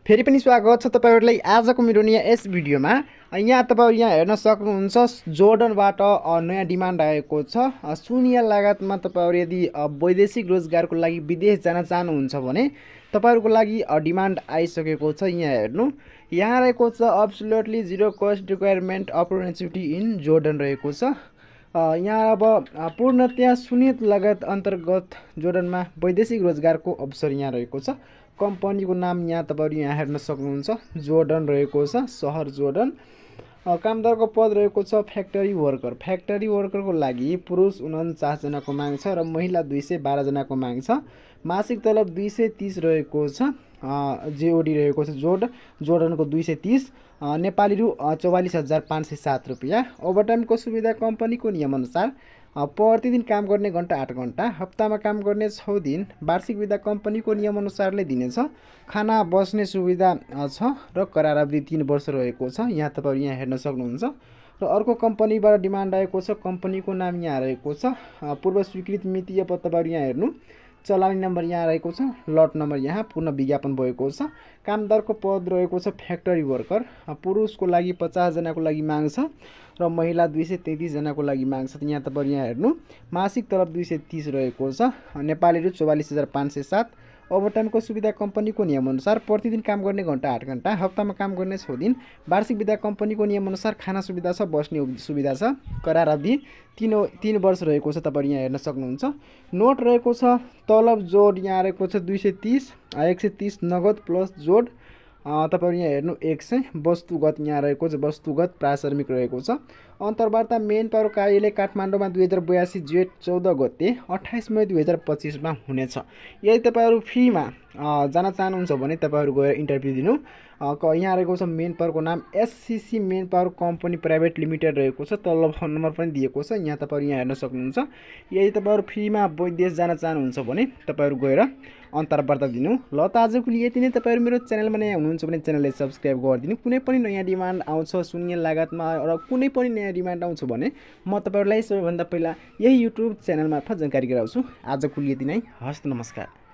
फेरि पनि स्वागत छ तपाईहरुलाई आजको मेरो नयाँ यस भिडियोमा। यहाँ तपाईहरु यहाँ हेर्न सक्नुहुन्छ जोर्डनबाट नयाँ डिमान्ड आएको छ। शून्य लागतमा तपाईहरु यदि वैदेशिक रोजगारको लागि विदेश जान चाहनुहुन्छ भने तपाईहरुको लागि डिमान्ड आइसकेको छ। यहाँ हेर्नु, यहाँ रहेको छ absolutely zero cost requirement opportunity in Jordan रहेको छ। यहाँ अब पूर्णतया शून्य लागत अन्तर्गत जोर्डनमा वैदेशिक रोजगारको अवसर यहाँ रहेको छ। कम्पनीको नाम यहाँ तपाईहरु यहाँ हेर्न सक्नुहुन्छ, जोर्डन रहेको छ, शहर जोर्डन। कामदारको पद रहेको छ फ्याक्ट्री वर्कर। फ्याक्ट्री वर्करको लागि पुरुष 49 जनाको माग छ र महिला 212 जनाको माग छ। मासिक तलब 230 रहेको छ। जेओडी रहेको छ जोर्डनको 230, नेपाली रु 44,507 रुपैयाँ। ओभरटाइमको सुविधा कम्पनीको नियमअनुसार प्रतिदिन काम गर्ने घण्टा 8 घण्टा, हप्तामा काम गर्ने 6 दिन। वार्षिक विधा कम्पनीको नियमअनुसारले दिनेछ। खाना बस्ने सुविधा छ र करार अवधि 3 वर्ष रहेको छ। यहाँ तपाईहरु यहाँ हेर्न सक्नुहुन्छ। र अर्को कम्पनीबाट डिमान्ड आएको छ। कम्पनीको नाम यहाँ रहेको छ। पूर्व स्वीकृत मिति अब तपाईहरु यहाँ हेर्नु, चलानी नम्बर यहाँ रहेको छ, लट नम्बर यहाँ, पूर्ण विज्ञापन भएको छ। कामदारको पद रहेको छ फ्याक्ट्री वर्कर। पुरुषको लागि 50 जनाको लागि माग छ र महिला 233 जनाको लागि माग छ। यहाँ तपाईहरु यहाँ हेर्नु, मासिक तलब 230 रहेको छ, नेपाली रु 44,507। ओभरटाइमको सुविधा कम्पनीको नियमअनुसार प्रतिदिन काम गर्ने घण्टा 8 घण्टा, हप्तामा काम गर्ने 6 दिन। वार्षिक विधा कम्पनीको नियमअनुसार खाना सुविधा छ, बस्ने सुविधा छ। करार अवधि 3 वर्ष रहेको छ। तपाईहरु यहाँ हेर्न सक्नुहुन्छ। नोट रहेको छ। तलब जोड यहाँ रहेको छ 230, 130 नगद प्लस जोड। तपाईहरु यहाँ हेर्नु 100। वस्तुगत यहाँ रहेको छ, वस्तुगत प्राश्रमिक रहेको छ। अन्तर्वार्ता मेन पावर कार्यालय काठमाडौँमा 2082 जेठ 14 गते 28 मई 2025 मा हुनेछ। यदि तपाईहरु फ्रीमा जान चाहनुहुन्छ भने तपाईहरु गएर इन्टरभ्यु दिनु। यहाँ रहेको छ मेन पावरको नाम SCC main power company private limited रहेको छ। तल फोन नम्बर पनि दिएको छ। यहाँ तपाईहरु यहाँ हेर्न सक्नुहुन्छ। यदि तपाईहरु फ्रीमा विदेश जान चाहनुहुन्छ भने तपाईहरु गएर अन्तर्वार्ता दिनु। ल त आजको लिए यति नै। तपाईहरु मेरो च्यानलमा नयाँ हुनुहुन्छ भने च्यानललाई सब्स्क्राइब गरिदिनु। कुनै पनि नयाँ डिमान्ड आउँछ शून्य लागतमा र कुनै पनि नयाँ डिमान्ड आउँछ भने म तपाईहरुलाई सबैभन्दा पहिला यही युट्युब च्यानल मार्फत जानकारी गराउँछु। आजको लिए यति नै। हस्त नमस्कार।